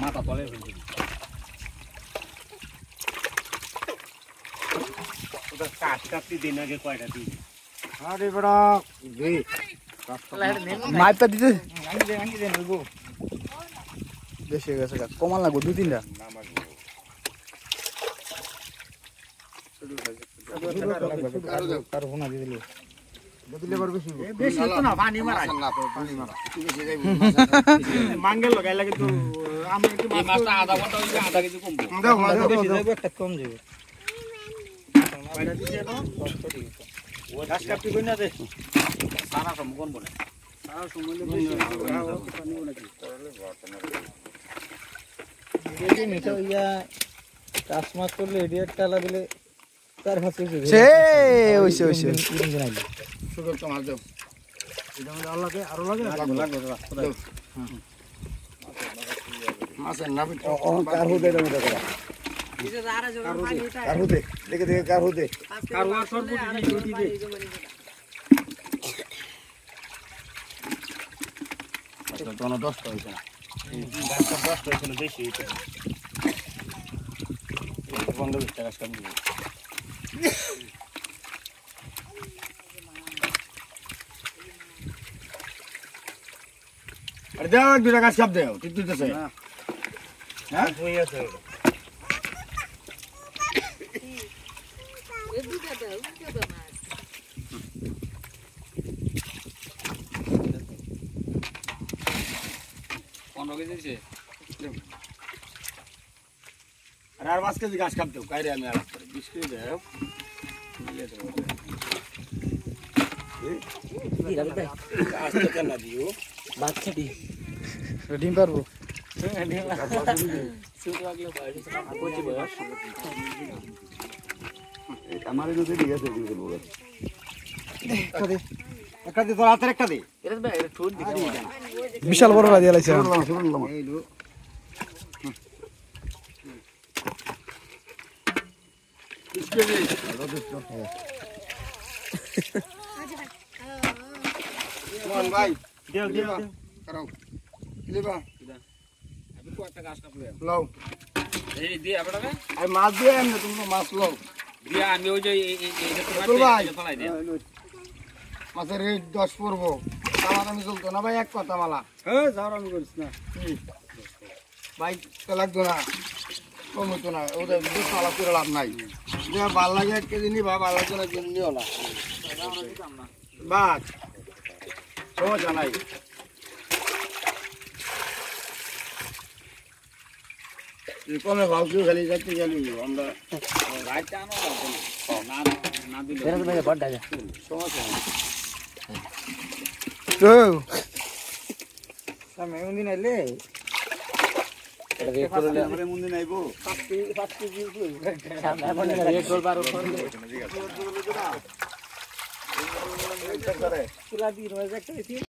মাথা তলে ওটা কাট কাটতে দিন আগে কয়টা দিন আরে বড় দুই মাইপটা দিতে আঙ্গি দে নলবো বেশি হয়ে গেছে কমান লাগবো 2-3টা কারো ফোনা দিলে দিলে বার বেশি বেশি তো না পানি মারা পানি মারা কি বেশি যাইব মাঙ্গেল লাগাই লাগে তো আমি একটু মাছটা আধা ঘন্টা হইছে আধা কেজি কমবো দাও মাছ বেশি যাইবো একটা কম যাবে কয়টা দিছে না ও ঘাস কাটতে কই না দে সারা সম কোন বলে সারা সময় বেশি পানি নাকি এই মিঠা ইয়া চাষ মাছ করলে এডিয়ার টালা দিলে তার হাতে সে ওইছে সুন্দর তো মাছ দাও এটা মধ্যে আরো লাগে লাগবে মাছের নাম কার হতে এটা মতো করা কার হতে দেখে দেখে কার হতে কারো আর সরবটি রুটি দে আচ্ছা তো না 10টা হইছে গাছটা 10টা হইছে না বেশি হইছে বন্ধ করতে গাছ কাটবো আরে দাও এক দুটা গাছ কাপ দাও ঠিক দিতেছে হ্যাঁ হই আছে আর 5 কেজি গাছ কাপ দাও কাইরে আমি আলাপ করে 20 কেজি দাও গাছটা কেন দিও বাচ্চা দি ডিম পারবো আমার নদী ঠিক আছে দিয়ে দেবো একটা দে তোর হাতের একটা দে বিশাল বড় রাজি আলাইছে এইলো মোহন ভাই দেও দেও কারাও লিবা আমি তো একটা গাছ কাটলে লও এই দি আপনারা আর মাছ দিয়ে এমনি তুমি মাছ লও দিয়া আমি ওই যে তোর ভাই ফলাই দে মাছের রেট 10 পড়বো আমার আমি চলতো না ভাই এক কথা মালা হ্যাঁ যাও আমি করিস না ভাই তো লাগতো না কম হতো না ওদের বেশ মালা করে লাভ নাই যে ভাল লাগে 1 কেজি নিবা ভাল লাগে না কিনে নিও না বাস সমস্যা নাই কমে ভাবছি খালি যাইতে গেলি আমরা রাইট আনো না না দিলে সমস্যা নাই সামনে উন্দিন আইলে মুন্দিন আইবো সামনে বলে রেড গোল বার উপর